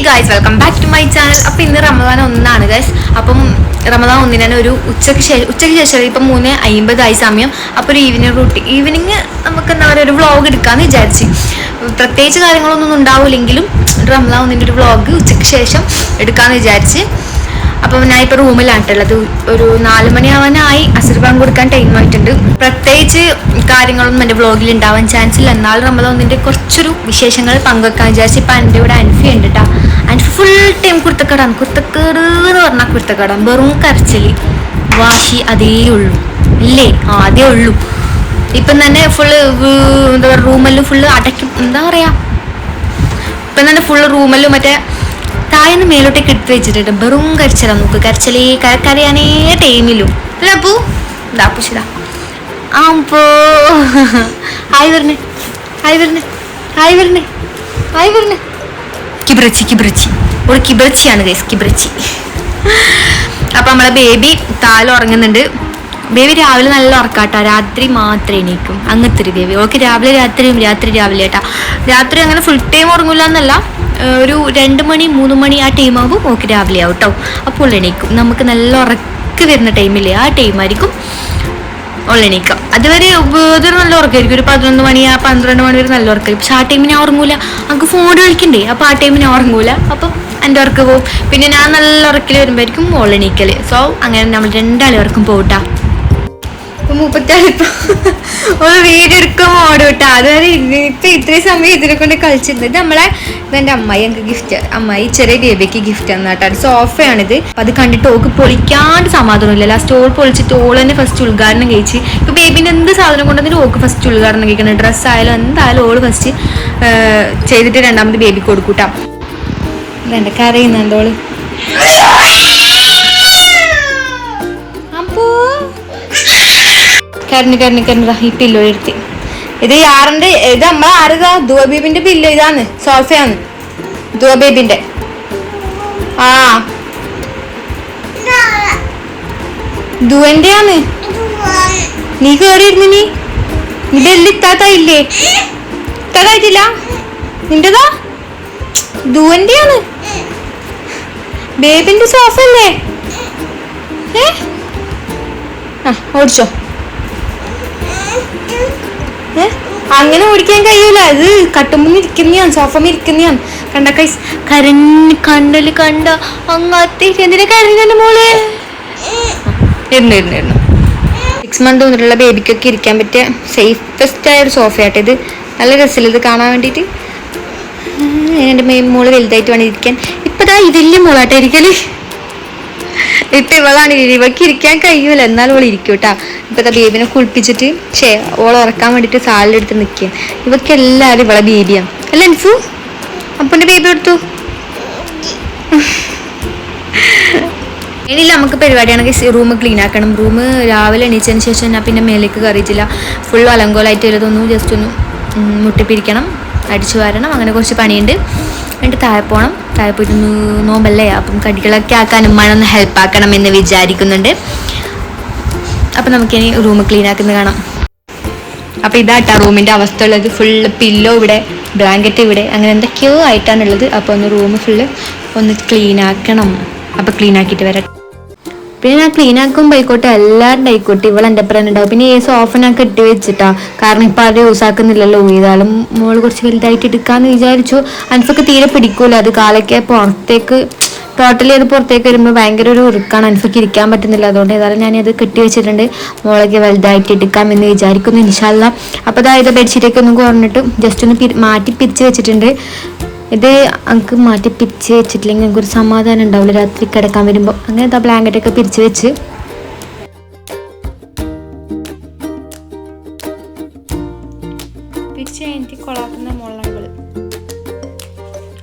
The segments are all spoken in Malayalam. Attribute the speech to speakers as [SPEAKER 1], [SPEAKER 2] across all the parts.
[SPEAKER 1] Guys, welcome back to my channel. അപ്പം ഇന്ന് റമദാൻ 1 ഗൈസ്. അപ്പം റമദാൻ 1 തന്നെ ഒരു ഉച്ചയ്ക്ക് ശേഷം ഇപ്പം 3:50 സമയം. അപ്പോൾ ഒരു ഈവനിങ് നമുക്ക് എന്താ പറയുക, ഒരു വ്ളോഗ് എടുക്കാമെന്ന് വിചാരിച്ച്. പ്രത്യേകിച്ച് കാര്യങ്ങളൊന്നും ഉണ്ടാവില്ലെങ്കിലും റമദാൻ 1 ഒരു വ്ളോഗ് ഉച്ചയ്ക്ക് ശേഷം എടുക്കാമെന്ന് വിചാരിച്ച്. അപ്പം ഞാൻ ഇപ്പോൾ റൂമിലാണുള്ളത്. ഒരു 4 മണിയാവാനായി, അസർ ബാങ്ക് കൊടുക്കാൻ ടൈം ആയിട്ടുണ്ട്. പ്രത്യേകിച്ച് കാര്യങ്ങളൊന്നും എൻ്റെ വ്ളോഗിൽ ഉണ്ടാവാൻ ചാൻസ് ഇല്ല. എന്നാൽ റമദാൻ 1 കുറച്ചൊരു വിശേഷങ്ങൾ പങ്കുവെക്കാൻ വിചാരിച്ച്. ഇപ്പം എൻ്റെ ഇവിടെ അൻഫി ഉണ്ട് കേട്ടോ. അൻഫി ഫുൾ ടൈം കുർത്തക്കേടാണ്. കുർത്തക്കേട് എന്ന് പറഞ്ഞാൽ കുർത്തക്കേടാണ്. വെറും കരച്ചില്, വാശി അതേ ഉള്ളൂ ഇല്ലേ? അതേ ഉള്ളൂ. ഇപ്പം തന്നെ ഫുള്ള് എന്താ പറയുക, റൂമെല്ലാം ഫുള്ള് അടയ്ക്കും. എന്താ പറയുക, ഇപ്പം തന്നെ ഫുള്ള് റൂമെല്ലാം മറ്റേ താഴെന്ന് മേലോട്ടേക്ക് എടുത്ത് വെച്ചിട്ടുണ്ട്. വെറും കരച്ചില. നോക്ക്, കരച്ചിലേ കരയാനേ ടൈമിലും അല്ല അപ്പൂ. ഇതാ പൂശിതാ ആപ്പോ ഹായ് വരണേ, ഹായ് വരണേ, ഹായ് വരണേ, ഹായ് വരണേ. കിബ്രച്ചി ഒരു കിബ്രച്ചിയാണ് ഗൈസ്, കിബ്രച്ചി. അപ്പം നമ്മളെ ബേബി താഴെ ഉറങ്ങുന്നുണ്ട്. ബേബി രാവിലെ നല്ല ഉറക്കാട്ടോ, രാത്രി മാത്രമേ എണീക്കും. അങ്ങനത്തെ ഒരു ബേബി. ഓൾക്ക് രാവിലെ രാത്രി രാവിലെ കേട്ടാ. രാത്രി അങ്ങനെ ഫുൾ ടൈം ഉറങ്ങില്ല എന്നല്ല, ഒരു 2 മണി 3 മണി ആ ടൈം ആകുമ്പോൾ ഓൾക്ക് രാവിലെ ആവും കേട്ടോ. അപ്പോൾ എണീക്കും. നമുക്ക് നല്ല ഉറക്ക് വരുന്ന ടൈമില്ലേ, ആ ടൈമായിരിക്കും എണീക്കാം. അതുവരെ അതൊരു നല്ല ഉറക്കമായിരിക്കും. ഒരു 11 മണി 12 മണി വരെ നല്ല ഉറക്കമായിരിക്കും. പക്ഷെ ആ ടൈമിൽ ഞാൻ ഉറങ്ങൂല. നമുക്ക് ഫോൺ കളിക്കണ്ടേ, അപ്പോൾ ആ ടൈമിൽ ഞാൻ ഉറങ്ങൂല. അപ്പം എൻ്റെ ഉറക്ക് പോവും. പിന്നെ ഞാൻ നല്ല ഉറക്കിൽ വരുമ്പോഴായിരിക്കും എണീക്കൽ. സോ അങ്ങനെ നമ്മൾ 2 ഉറക്കും പോകട്ടാ. മുപ്പത്താളിപ്പം ഒരു വീഡിയോ എടുക്കുമ്പോൾ ഓടും കേട്ടോ. അതുവരെ ഇപ്പം ഇത്രയും സമയം ഇതിനെ കൊണ്ട് കളിച്ചിരുന്നത്. ഇതെൻ്റെ അമ്മായി ഞങ്ങൾക്ക് ഗിഫ്റ്റ്, അമ്മായി ചെറിയ ബേബിക്ക് ഗിഫ്റ്റ് തന്ന കേട്ടോ. അത് സോഫയാണിത്. അപ്പം അത് കണ്ടിട്ട് ഓൾക്ക് പൊളിക്കാണ്ട് സമാധാനമില്ല. ലാസ്റ്റ് ഓൾ പൊളിച്ചിട്ട് ഓൾ തന്നെ ഫസ്റ്റ് ഉദ്ഘാടനം കഴിച്ച്. ഇപ്പം ബേബിൻ്റെ എന്ത് സാധനം കൊണ്ടെങ്കിലും ഓൾക്ക് ഫസ്റ്റ് ഉദ്ഘാടനം കഴിക്കണം. ഡ്രസ്സായാലും എന്തായാലും ഓൾ ഫസ്റ്റ് ചെയ്തിട്ട് രണ്ടാമത് ബേബിക്ക് കൊടുക്കൂട്ടാ. ഇതെൻ്റെ കരയുന്നുണ്ടോള്. കരഞ്ഞ ഈ പില്ലോ എടുത്തി. ഇത് യാറിന്റെ, ഇത് നമ്മളെ ആരതാ, ദുവബീബിന്റെ പില്ലോ. ഇതാണ് സോഫയാണ് ദുവബീബിന്റെ. ദുവന്റെ ആണ്. നീ കേറിയിരുന്നു. നീ ഇതെല്ലാം ഇത്താത്തായില്ലേ? ഇത്താത്തായിട്ടില്ല. നിന്റെതാ ദുവന്റെ ആണ്. ബേബിന്റെ സോഫ അല്ലേ? ഓടിച്ചോ. അങ്ങനെ ഓടിക്കാൻ കഴിയൂല. അത് കട്ടുമ്പോ ഇരിക്കുന്നതാണ്, സോഫ ഇരിക്കുന്നതാണ്. കണ്ട കൈസ്, കണ്ടല് കണ്ട അങ്ങത്തെ എന്തിനാ കരഞ്ഞ മോളെ? ഇരുന്നു 6 മന്ത് മുതലുള്ള ബേബിക്കൊക്കെ ഇരിക്കാൻ പറ്റിയ സേഫസ്റ്റ് ആയ ഒരു സോഫയാട്ടെ ഇത്. നല്ല രസമില്ല ഇത് കാണാൻ വേണ്ടിയിട്ട്. എൻ്റെ മോള് വലുതായിട്ട് വേണം ഇരിക്കാൻ. ഇപ്പതാ ഇതില്ലേ മോളാട്ടെ ഇരിക്കല്. ഇപ്പം ഇവളാണ്, ഇവൾക്ക് ഇരിക്കാൻ കഴിയൂല, എന്നാലും ഓൾ ഇരിക്കും കേട്ടാ. ഇപ്പത്തെ ബേബിനെ കുളിപ്പിച്ചിട്ട് ഓളെ ഉറക്കാൻ വേണ്ടിയിട്ട് സാലിലെടുത്ത് നിൽക്കുക. ഇവർക്ക് എല്ലാവരും ഇവളെ ബേബിയാണ് അല്ല അൻഫു? അപ്പൻ്റെ ബേബി എടുത്തു. ഇനിയില്ല, നമുക്ക് പരിപാടിയാണെങ്കിൽ റൂം ക്ലീൻ ആക്കണം. റൂം രാവിലെ എണീച്ചതിന് ശേഷം ഞാൻ പിന്നെ മേലേക്ക് കയറിയിട്ടില്ല. ഫുൾ അലങ്കോലായിട്ട് വരുതൊന്നും ജസ്റ്റ് ഒന്ന് മുട്ടിപ്പിരിക്കണം, അടിച്ചു വാരണം, അങ്ങനെ കുറച്ച് പണിയുണ്ട്. എന്നിട്ട് താഴെ പോകണം. താഴെ പോയിട്ട് നോമ്പല്ലേ, അപ്പം കടികളൊക്കെ ആക്കാൻ ഉമ്മാനൊന്ന് ഹെൽപ്പ് ആക്കണം എന്ന് വിചാരിക്കുന്നുണ്ട്. അപ്പം നമുക്കിനി റൂം ക്ലീൻ ആക്കുന്നത് കാണാം. അപ്പം ഇതാട്ടാ റൂമിൻ്റെ അവസ്ഥ ഉള്ളത്. ഫുള്ള് പില്ലോ ഇവിടെ, ബ്ലാങ്കറ്റ് ഇവിടെ, അങ്ങനെ എന്തൊക്കെയോ ആയിട്ടാണുള്ളത്. അപ്പോൾ ഒന്ന് റൂം ഫുള്ള് ഒന്ന് ക്ലീൻ ആക്കണം. അപ്പം ക്ലീൻ ആക്കിയിട്ട് വരാം. പിന്നെ ഞാൻ ക്ലീൻ ആക്കുമ്പോൾ ആയിക്കോട്ടെ, എല്ലാവരുടെ ആയിക്കോട്ടെ ഇവളെൻ്റെ അപ്പുറം ഉണ്ടാവും. പിന്നെ ഈ സോഫ ഞാൻ കെട്ടി വെച്ചിട്ടാ, കാരണം ഇപ്പം ആരും യൂസ് ആക്കുന്നില്ലല്ലോ. ഇതാലും മോള് കുറച്ച് വലുതായിട്ട് എടുക്കാമെന്ന് വിചാരിച്ചു. അൻഫൊക്കെ തീരെ പിടിക്കൂല അത്. കാലൊക്കെ പുറത്തേക്ക് ടോട്ടലി അത് പുറത്തേക്ക് വരുമ്പോൾ ഭയങ്കര ഒരു ഉറുക്കാണ്. അൻഫൊക്കെ ഇരിക്കാൻ പറ്റുന്നില്ല. അതുകൊണ്ട് ഏതായാലും ഞാനത് കെട്ടി വെച്ചിട്ടുണ്ട്. മോളൊക്കെ വലുതായിട്ട് എടുക്കാമെന്ന് വിചാരിക്കുന്നു ഇൻഷാ അല്ലാ. അപ്പോൾ അതായത് ബെഡ്ഷീറ്റൊക്കെ ഒന്ന് കുറഞ്ഞിട്ട് ജസ്റ്റ് ഒന്ന് മാറ്റി പിരിച്ച് വെച്ചിട്ടുണ്ട്. ഇത് നമുക്ക് മാറ്റി പിരിച്ച് വെച്ചിട്ടില്ലെങ്കിൽ ഞങ്ങൾക്കൊരു സമാധാനം ഉണ്ടാവില്ല രാത്രി കിടക്കാൻ വരുമ്പോൾ. അങ്ങനെ എന്താ ബ്ലാങ്കറ്റൊക്കെ പിരിച്ച് വെച്ച് എനിക്ക് കൊളാക്കുന്ന മുളകൾ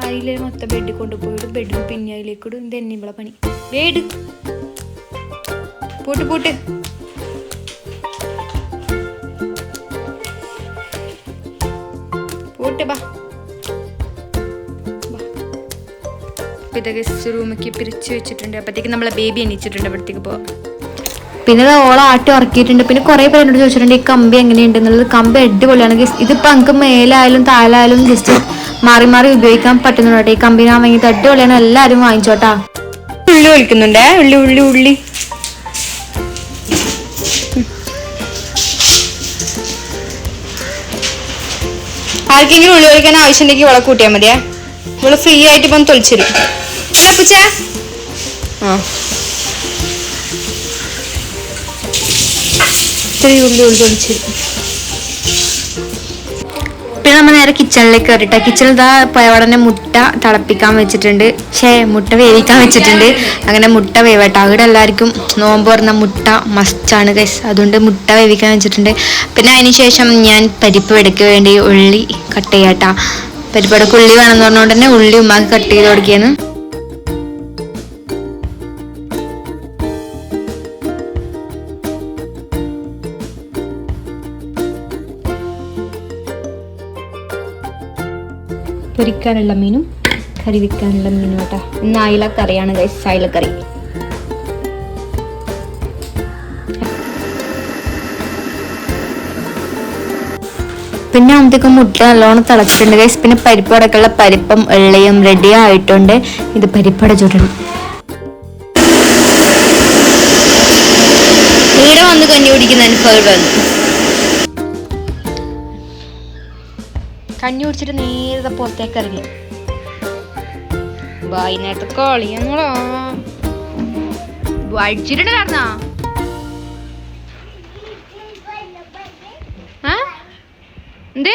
[SPEAKER 1] അതിൽ മൊത്തം ബെഡിൽ കൊണ്ടുപോയിട്ട് ബെഡിൽ പിന്നെ അതിലേക്കിടും. ഇത് തന്നെ ഇവിടെ പണി. ബേഡ് പൂട്ട് പൂട്ട്. പൂട്ട് ബാ. ഇതൊക്കെ റൂമിലേക്ക് പിരിച്ച് വെച്ചിട്ടുണ്ട്. അപ്പോഴത്തേക്ക് നമ്മളെ ബേബി എണീച്ചിട്ടുണ്ട്. അപ്പോഴത്തേക്ക് പോവാം. പിന്നെ ഓളെ ആട്ടി ഉറക്കിയിട്ടുണ്ട്. പിന്നെ കുറേ പേരോട് ചോദിച്ചിട്ടുണ്ട് ഈ കമ്പി എങ്ങനെയുണ്ട് എന്നുള്ളത്. കമ്പി അടിപൊളിയാണ്. ഇതിപ്പോൾ നമുക്ക് മേലായാലും താഴായാലും ജസ്റ്റ് മാറി മാറി ഉപയോഗിക്കാൻ പറ്റുന്നുണ്ടോ. ഈ കമ്പനി വാങ്ങിയിട്ട് അടിപൊളിയാണ്, എല്ലാവരും വാങ്ങിച്ചോട്ടാ. ഉള്ളി ഒഴിക്കുന്നുണ്ടേ, ഉള്ളി ഉള്ളി ഉള്ളി. ആർക്കെങ്കിലും ഉള്ളി ഒഴിക്കാൻ ആവശ്യമുണ്ടെങ്കിൽ ഇവളെ കൂട്ടിയാൽ മതിയേ. ഇവള് ഫ്രീ ആയിട്ട് ഇപ്പം തൊളിച്ചിരും. പൂച്ച ആ ഇത്തിരി ഉള്ളി ഉള്ളി തൊളിച്ചിരും. പിന്നെ നമ്മൾ നേരെ കിച്ചണിലേക്ക് കയറിട്ട. കിച്ചണിൽ ഇതാ പയവടനെ മുട്ട തിളപ്പിക്കാൻ വെച്ചിട്ടുണ്ട്, മുട്ട വേവിക്കാൻ വെച്ചിട്ടുണ്ട്. അങ്ങനെ മുട്ട വേവട്ടെ. അവിടെ എല്ലാവർക്കും നോമ്പ് പറഞ്ഞ മുട്ട മസ്റ്റാണ് ഗൈസ്, അതുകൊണ്ട് മുട്ട വേവിക്കാൻ വെച്ചിട്ടുണ്ട്. പിന്നെ അതിന് ശേഷം ഞാൻ പരിപ്പ് വെടുക്ക് വേണ്ടി ഉള്ളി കട്ട് ചെയ്യാട്ടാ. പരിപ്പടക്ക് ഉള്ളി വേണമെന്ന് പറഞ്ഞുകൊണ്ട് തന്നെ ഉള്ളി ഉമ്മാക്ക് കട്ട് ചെയ്ത് കൊടുക്കുകയാണ്. പൊരിക്കാനുള്ള മീനും കറി വെക്കാനുള്ള മീനും കേട്ടോ. ഇന്ന് അയിലക്കറിയാണ് ഗൈസ്, അയിലക്കറി. പിന്നെ അന്നത്തേക്കും മുട്ട നല്ലോണം തിളച്ചിട്ടുണ്ട് ഗൈസ്. പിന്നെ പരിപ്പ് അടക്കമുള്ള പരിപ്പും എള്ളയും റെഡി ആയിട്ടുണ്ട്. ഇത് പരിപ്പട ചൂടണം. ഇവിടെ വന്ന് കഞ്ഞി കുടിക്കുന്ന അനുഭവം. കഞ്ഞി കുടിച്ചിട്ട് നേരത്തെ പുറത്തേക്ക് ഇറങ്ങി. വൈകുന്നേരത്തെ കളിയാണോ അടിച്ചിട്ടുണ്ട് കാരണ. എന്തേ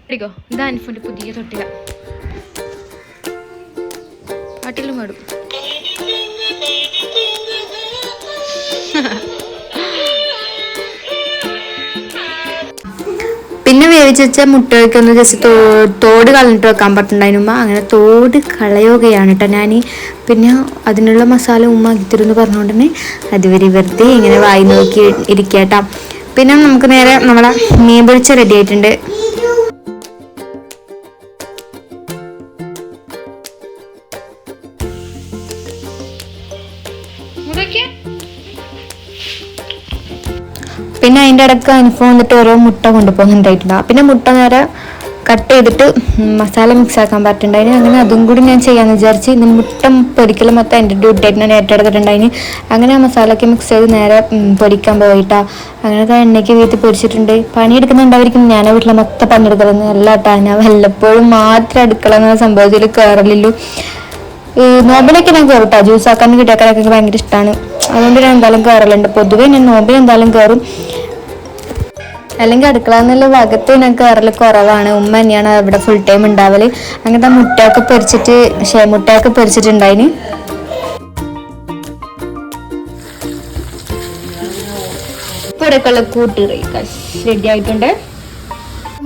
[SPEAKER 1] അടിക്കോ. ഇതാ അനുഫിന്റെ പുതിയ തൊട്ടില. പാട്ടിലും പാടും. പിന്നെ വേവിച്ച് വെച്ച മുട്ടയ്ക്ക് ഒന്ന് ജസ്റ്റ് തോട് കളഞ്ഞിട്ട് വെക്കാൻ പറ്റുന്നുണ്ടായിരുന്നു ഉമ്മ. അങ്ങനെ തോട് കളയുകയാണ് കേട്ടോ ഞാൻ. പിന്നെ അതിനുള്ള മസാല ഉമ്മ ആക്കിത്തരുമെന്ന് പറഞ്ഞുകൊണ്ട് തന്നെ അതുവരെ വെറുതെ ഇങ്ങനെ വായി നോക്കി ഇരിക്കട്ടാ. പിന്നെ നമുക്ക് നേരെ നമ്മളെ മീൻ പൊരിച്ച റെഡി ആയിട്ടുണ്ട്. പിന്നെ അതിൻ്റെ ഇടയ്ക്ക് അനുഭവം വന്നിട്ട് ഓരോ മുട്ട കൊണ്ടുപോകുന്നുണ്ടായിട്ടുണ്ടാവും. പിന്നെ മുട്ട നേരെ കട്ട് ചെയ്തിട്ട് മസാല മിക്സ് ആക്കാൻ പറ്റുന്നുണ്ടായിന്. അങ്ങനെ അതും കൂടി ഞാൻ ചെയ്യാമെന്ന് വിചാരിച്ച്. ഇന്ന് മുട്ട പൊരിക്കലും മൊത്തം എൻ്റെ ഡ്യൂട്ടിയായിട്ട് ഞാൻ ഏറ്റെടുത്തിട്ടുണ്ടായിന്. അങ്ങനെ ആ മസാലയൊക്കെ മിക്സ് ചെയ്ത് നേരെ പൊരിക്കാൻ പോയിട്ടാ. അങ്ങനത്തെ എണ്ണയ്ക്ക് വീട്ടിൽ പൊരിച്ചിട്ടുണ്ട്. പണിയെടുക്കുന്നുണ്ടായിരിക്കും. ഞാൻ വീട്ടിൽ മൊത്തം പണിയെടുക്കലെന്ന് അല്ല കേട്ടാ. ഞാൻ വല്ലപ്പോഴും മാത്രം അടുക്കള എന്ന സംഭവത്തിൽ കയറലില്ലു. നോമ്പിനൊക്കെ ഞാൻ കയറും കേട്ടോ. ജ്യൂസ് ആക്കാനും കിട്ടിയാക്കാനൊക്കെ ഭയങ്കര ഇഷ്ടമാണ്. അതുകൊണ്ട് ഞാൻ എന്തായാലും കയറലുണ്ട്. പൊതുവേ ഞാൻ നോമ്പിന് എന്തായാലും കയറും. അല്ലെങ്കിൽ അടുക്കള എന്നുള്ള ഭാഗത്ത് ഞാൻ കയറൽ കുറവാണ്. ഉമ്മ തന്നെയാണ് അവിടെ ഫുൾ ടൈം ഉണ്ടാവല്. അങ്ങനത്തെ മുട്ടയൊക്കെ പൊരിച്ചിട്ടുണ്ടായിന്. ഇവിടെയൊക്കെയുള്ള കൂട്ടുകറി റെഡി ആയിട്ടുണ്ട്.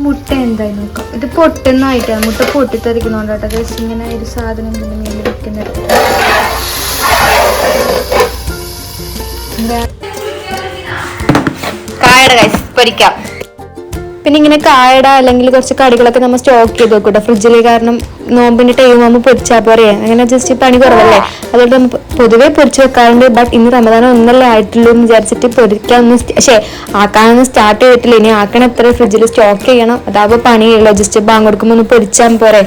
[SPEAKER 1] മുട്ട എന്തായി നോക്കാം. ഇത് പൊട്ടുന്നായിട്ടാണ്. മുട്ട പൊട്ടിത്തെറിക്കുന്നോണ്ടാട്ടോ ജസ്റ്റ് ഇങ്ങനെ ഒരു സാധനം മേലെ വെക്കുന്നത്. കായട ഗൈസ് പൊരിക്കാം. പിന്നെ ഇങ്ങനെ കായട അല്ലെങ്കിൽ കുറച്ച് കടികളൊക്കെ നമ്മൾ സ്റ്റോക്ക് ചെയ്ത് വെക്കൂട്ടോ ഫ്രിഡ്ജിൽ. കാരണം നോമ്പിന്റെ ടൈം ആകുമ്പോൾ പൊരിച്ചാൽ പോരെ. അങ്ങനെ ജസ്റ്റ് പണി കുറവല്ലേ, അതുകൊണ്ട് നമ്മൾ പൊതുവെ പൊരിച്ച് വെക്കാറുണ്ട്. ബട്ട് ഇന്ന് റമദാൻ ഒന്നല്ലേ ആയിട്ടുള്ളൂ എന്ന് വിചാരിച്ചിട്ട് പൊരിക്കാനൊന്നും ആക്കാനൊന്നും സ്റ്റാർട്ട് ചെയ്തിട്ടില്ല. ഇനി ആക്കണ എത്ര ഫ്രിഡ്ജിൽ സ്റ്റോക്ക് ചെയ്യണം. അതാവുമ്പോൾ പണിയുള്ളൂ. ജസ്റ്റ് ബാങ്ക് കൊടുക്കുമ്പോൾ ഒന്ന് പൊരിച്ചാൽ പോരെ.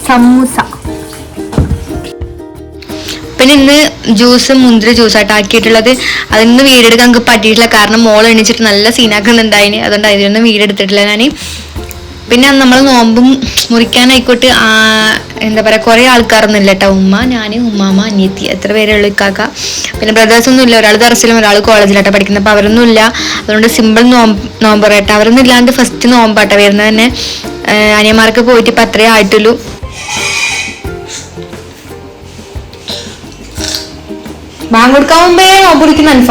[SPEAKER 1] സമൂസ. പിന്നെ ഇന്ന് ജ്യൂസ് മുന്തിരി ജ്യൂസായിട്ട് ആക്കിയിട്ടുള്ളത്. അതിന്ന് വീടെടുക്കാൻ നമുക്ക് പറ്റിയിട്ടില്ല. കാരണം മോൾ എണീച്ചിട്ട് നല്ല സീനാക്കുന്നുണ്ടായിന്. അതുകൊണ്ട് അതിനൊന്നും വീടെടുത്തിട്ടില്ല ഞാൻ. പിന്നെ നമ്മൾ നോമ്പും മുറിക്കാനായിക്കോട്ട് എന്താ പറയുക കുറേ ആൾക്കാരൊന്നും ഇല്ല കേട്ടോ. ഉമ്മ, ഞാൻ, ഉമ്മാമ്മ, അനിയത്തി, എത്ര പേരേ ഉള്ളൂ ഇക്കാക്ക. പിന്നെ ബ്രദേഴ്സൊന്നും ഇല്ല. ഒരാൾ ദർസിലും ഒരാൾ കോളേജിലാട്ടോ പഠിക്കുന്നത്. അപ്പോൾ അവരൊന്നും ഇല്ല. അതുകൊണ്ട് സിമ്പിൾ നോമ്പ് പറയട്ടെ. അവരൊന്നും ഇല്ലാണ്ട് ഫസ്റ്റ് നോമ്പാട്ടോ വരുന്നത് തന്നെ. അനിയന്മാർക്ക് പോയിട്ട് ഇപ്പം അത്രേ ആയിട്ടുള്ളൂ. ബാങ്ക് കൊടുക്കാൻ മുമ്പേ നോമ്പ് കുടിക്കുന്ന അൻഫ.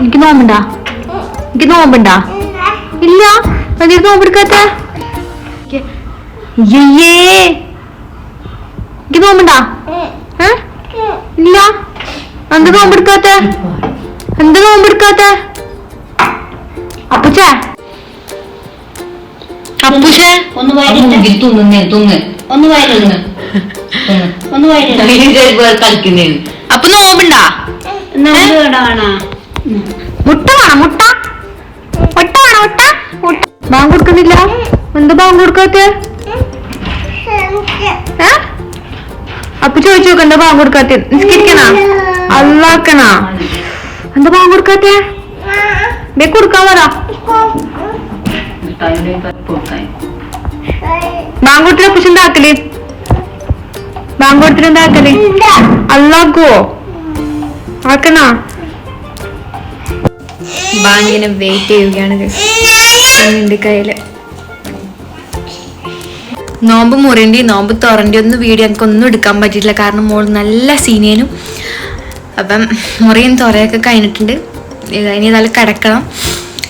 [SPEAKER 1] എനിക്ക് നോമ്പുണ്ടാ? എനിക്ക് നോമ്പുണ്ടാ? ഇല്ല. എന്തിട്ട് നോമ്പെടുക്കാത്ത? എനിക്ക് നോമ്പുണ്ടാ? ഇല്ല. എന്ത് നോമ്പെടുക്കാത്ത? എന്ത് നോമ്പെടുക്കാത്ത? അപ്പുച്ച അപ്പുഷേ
[SPEAKER 2] ഒന്ന് വയറിട്ട് ഒന്ന് വയറിടുന്നു ഒന്ന് വയറിടുന്നു
[SPEAKER 3] കളിക്കുന്നേ.
[SPEAKER 1] അപ്പൊ നോമ്പുണ്ടാ? മുട്ട വേണം മുട്ട മുട്ട വേണം മുട്ട. ബാങ്ക് കൊടുക്കുന്നില്ല? എന്താ ബാങ്ക് കൊടുക്കാത്ത? അപ്പൊ ചോദിച്ചു നോക്ക എന്താ ബാങ്ക് കൊടുക്കാത്ത? നിസ്കരിക്കണ അല്ലാക്കണ എന്താ ബാങ്ക് കൊടുക്കാത്ത? കൊടുക്കാൻ പറ. ബാങ്ക് കൊടുത്തിട്ട് അപ്പുഷ എന്താക്കല്? ബാങ്ക് കൊടുത്തിട്ട് എന്താക്കല്? അല്ലാക്കുവോ? ആക്കണ? ബാങ്കിനെ വെയിറ്റ് ചെയ്യുകയാണ് എന്റെ കയ്യില്. നോമ്പ് മുറിന്റെ നോമ്പ് തുറന്റെ ഒന്നും വീഡിയോ എനിക്ക് ഒന്നും എടുക്കാൻ പറ്റിയിട്ടില്ല. കാരണം മോൾ നല്ല സീനിയനും. അപ്പം മുറിയും തുറയൊക്കെ കഴിഞ്ഞിട്ടുണ്ട്. ഇനി നല്ല കിടക്കണം.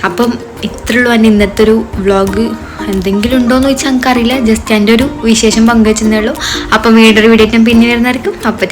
[SPEAKER 1] അപ്പം ഇത്രയുള്ളൂ എൻ്റെ ഇന്നത്തെ ഒരു വ്ളോഗ്. എന്തെങ്കിലും ഉണ്ടോയെന്ന് ചോദിച്ചാൽ എനിക്കറിയില്ല. ജസ്റ്റ് എൻ്റെ ഒരു വിശേഷം പങ്കുവെച്ചതേ ഉള്ളൂ. അപ്പം വീഡിയോ ഞാൻ പിന്നെ വരുന്നതായിരിക്കും. അപ്പം